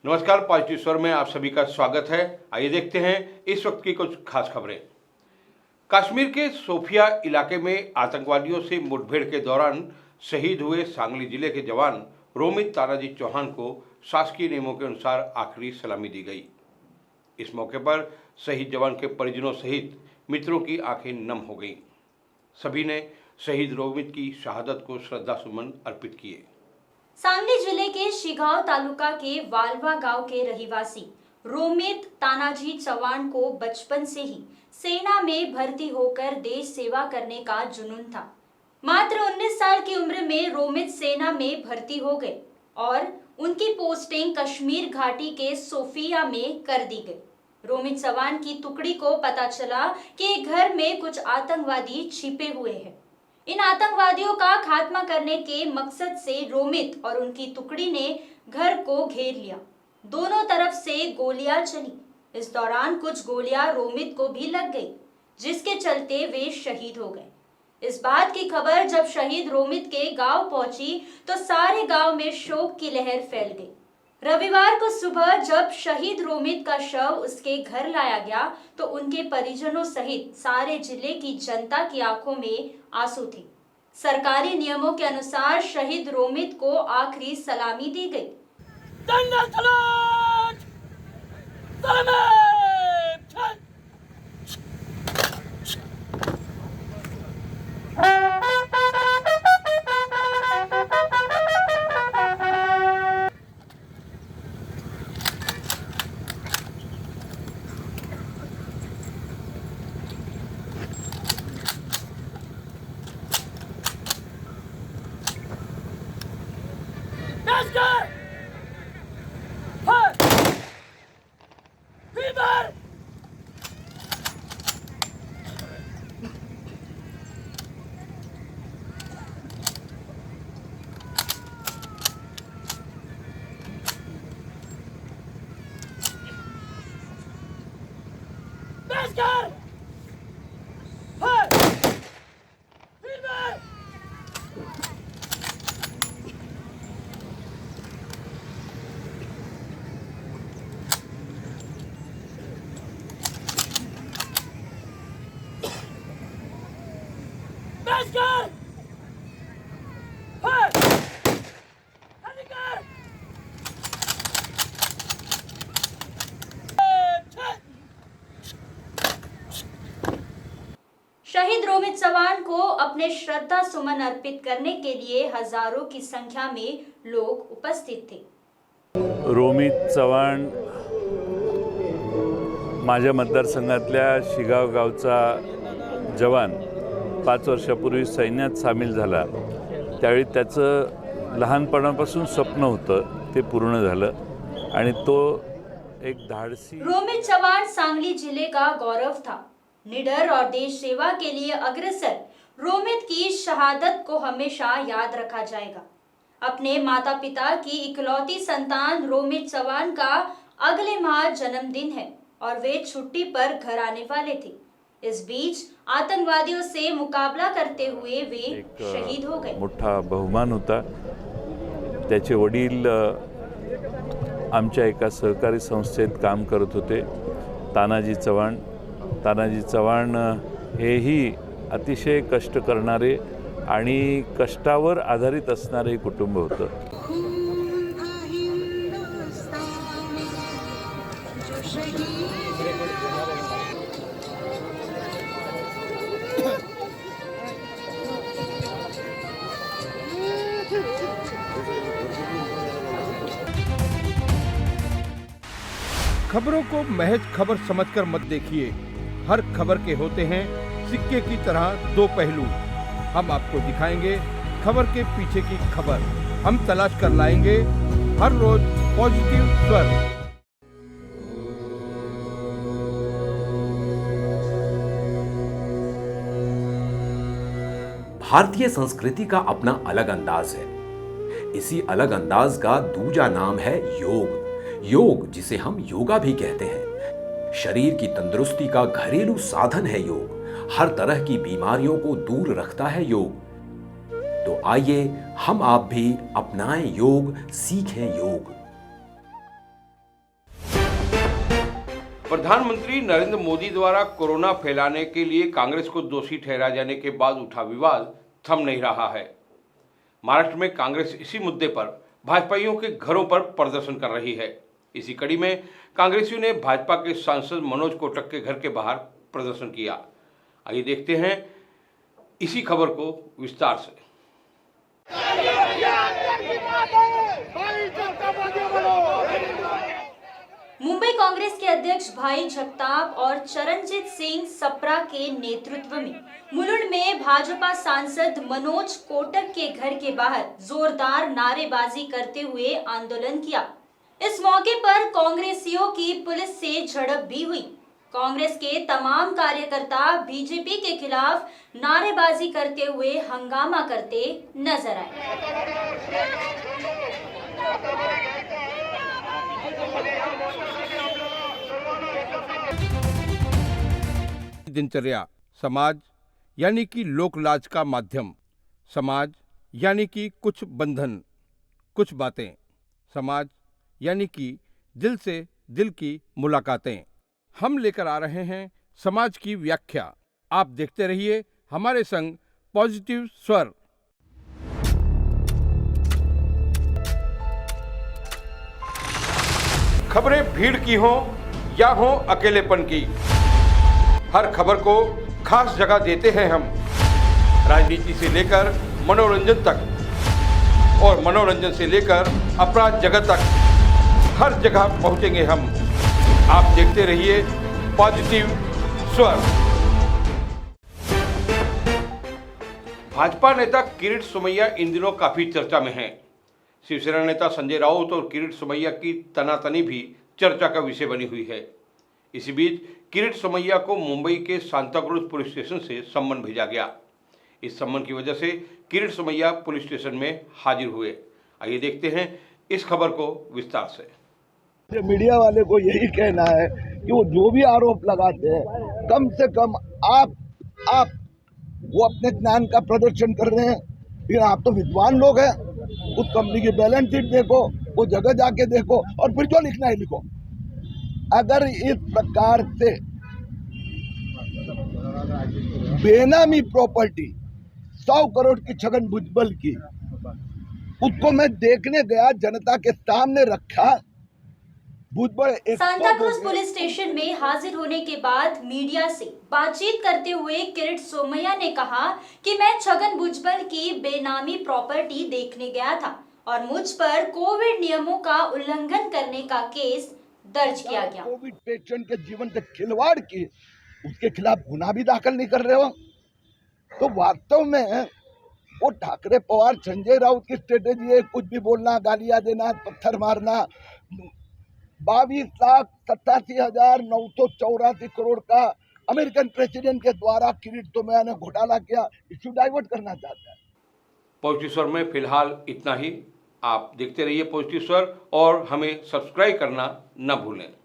नमस्कार, पॉजिटिव स्वर में आप सभी का स्वागत है। आइए देखते हैं इस वक्त की कुछ खास खबरें। कश्मीर के सोफिया इलाके में आतंकवादियों से मुठभेड़ के दौरान शहीद हुए सांगली जिले के जवान रोमित तानाजी चौहान को शासकीय नियमों के अनुसार आखिरी सलामी दी गई। इस मौके पर शहीद जवान के परिजनों सहित मित्रों की आंखें नम हो गईं। सभी ने शहीद रोमित की शहादत को श्रद्धासुमन अर्पित किए। सांगली जिले के शिगांव तालुका के वालवा गांव के रहवासी रोमित तानाजी चौहान को बचपन से ही सेना में भर्ती होकर देश सेवा करने का जुनून था। मात्र 19 साल की उम्र में रोमित सेना में भर्ती हो गए और उनकी पोस्टिंग कश्मीर घाटी के सोफिया में कर दी गई। रोमित चौहान की टुकड़ी को पता चला कि घर में कुछ आतंकवादी छिपे हुए हैं। इन आतंकवादियों का खात्मा करने के मकसद से रोमित और उनकी टुकड़ी ने घर को घेर लिया। दोनों तरफ से गोलियां चली। इस दौरान कुछ गोलियां रोमित को भी लग गई, जिसके चलते वे शहीद हो गए। इस बात की खबर जब शहीद रोमित के गांव पहुंची तो सारे गांव में शोक की लहर फैल गई। रविवार को सुबह जब शहीद रोमित का शव उसके घर लाया गया तो उनके परिजनों सहित सारे जिले की जनता की आंखों में आंसू थे। सरकारी नियमों के अनुसार शहीद रोमित को आखिरी सलामी दी गई। शहीद रोमित चौहान को अपने श्रद्धा सुमन अर्पित करने के लिए हजारों की संख्या में लोग उपस्थित थे। रोमित चव्हाण माझ्या मतदारसंघातल्या शिगाव गावचा जवान 5 वर्षापूर्वी सैन्यात सामील झाला। त्यावेळी त्याचं लहानपणापासून स्वप्न होतं, ते पूर्ण झालं आणि तो एक धाडसी। रोमित चौहान सांगली जिले का गौरव था। निडर और देश सेवा के लिए अग्रसर रोमित की शहादत को हमेशा याद रखा जाएगा। अपने माता पिता की इकलौती संतान रोमित चौहान का अगले माह जन्मदिन है और वे छुट्टी पर घर आने वाले थे। इस बीच आतंकवादियों से मुकाबला करते हुए वे शहीद हो गए। मोठा बहुमान होता। त्याचे वडील आमच्या एका सहकारी संस्थेत काम करत होते, तानाजी चव्हाण हेही अतिशय कष्ट करणारे आणि कष्टावर आधारित असणारे कुटुंब होतं। खबरों को महज खबर समझकर मत देखिए। हर खबर के होते हैं सिक्के की तरह 2 पहलू। हम आपको दिखाएंगे खबर के पीछे की खबर। हम तलाश कर लाएंगे हर रोज पॉजिटिव स्वर। भारतीय संस्कृति का अपना अलग अंदाज है। इसी अलग अंदाज का दूजा नाम है योग। योग जिसे हम योगा भी कहते हैं। शरीर की तंदुरुस्ती का घरेलू साधन है योग। हर तरह की बीमारियों को दूर रखता है योग। तो आइए हम आप भी अपनाएं योग, सीखें योग। प्रधानमंत्री नरेंद्र मोदी द्वारा कोरोना फैलाने के लिए कांग्रेस को दोषी ठहराए जाने के बाद उठा विवाद थम नहीं रहा है। महाराष्ट्र में कांग्रेस इसी मुद्दे पर भाजपाइयों के घरों पर प्रदर्शन कर रही है। इसी कड़ी में कांग्रेसियों ने भाजपा के सांसद मनोज कोटक के घर के बाहर प्रदर्शन किया। आइए देखते हैं इसी खबर को विस्तार से। मुंबई कांग्रेस के अध्यक्ष भाई जगताप और चरणजीत सिंह सप्रा के नेतृत्व में मुलुंड में भाजपा सांसद मनोज कोटक के घर के बाहर जोरदार नारेबाजी करते हुए आंदोलन किया। इस मौके पर कांग्रेसियों की पुलिस से झड़प भी हुई। कांग्रेस के तमाम कार्यकर्ता बीजेपी के खिलाफ नारेबाजी करते हुए हंगामा करते नजर आए। दिनचर्या समाज यानी कि लोक लाज का माध्यम, समाज यानी कि कुछ बंधन, कुछ बातें, समाज यानी कि दिल से दिल की मुलाकातें। हम लेकर आ रहे हैं समाज की व्याख्या। आप देखते रहिए हमारे संग पॉजिटिव स्वर। खबरें भीड़ की हो या हो अकेलेपन की, हर खबर को खास जगह देते हैं हम। राजनीति से लेकर मनोरंजन तक और मनोरंजन से लेकर अपराध जगत तक हर जगह पहुंचेंगे हम। आप देखते रहिए पॉजिटिव स्वर। भाजपा नेता किरीट सोमैया इन दिनों काफी चर्चा में हैं। शिवसेना नेता संजय राउत और किरीट सोमैया की तनातनी भी चर्चा का विषय बनी हुई है। इसी बीच किरीट सोमैया को मुंबई के सांताक्रूज पुलिस स्टेशन से सम्मन भेजा गया। इस सम्मन की वजह से किरीट सोमैया पुलिस स्टेशन में हाजिर हुए। आइए देखते हैं इस खबर को विस्तार से। मीडिया वाले को यही कहना है कि वो जो भी आरोप लगाते हैं, कम से कम आप वो अपने ज्ञान का प्रदर्शन कर रहे हैं, लेकिन आप तो विद्वान लोग हैं। उस कंपनी की बैलेंस शीट देखो, वो जगह जाके देखो और फिर जो लिखना है लिखो। अगर इस प्रकार से बेनामी प्रॉपर्टी 100 करोड़ की छगन भुजबल की, उसको मैं देखने गया, जनता के सामने रखा। सांताक्रूज पुलिस स्टेशन में हाजिर होने के बाद मीडिया से बातचीत करते हुए किरीट सोमैया ने कहा कि मैं छगन भुजबल की बेनामी प्रॉपर्टी देखने गया था और मुझ पर कोविड नियमों का उल्लंघन करने का केस दर्ज किया गया। कोविड पेशेंट के जीवन से खिलवाड़ की, उसके खिलाफ गुनाह भी दाखिल नहीं कर रहे हो। तो वास्तव में वो ठाकरे पवार संजय राउत की स्ट्रेटेजी है, कुछ भी बोलना, गालियां देना, पत्थर मारना। 22,87,984 करोड़ का अमेरिकन प्रेसिडेंट के द्वारा किरीट सोमैया ने घोटाला किया, इश्यू डाइवर्ट करना चाहता है। पॉजिटिव स्वर में फिलहाल इतना ही। आप देखते रहिए पॉजिटिव स्वर और हमें सब्सक्राइब करना न भूलें।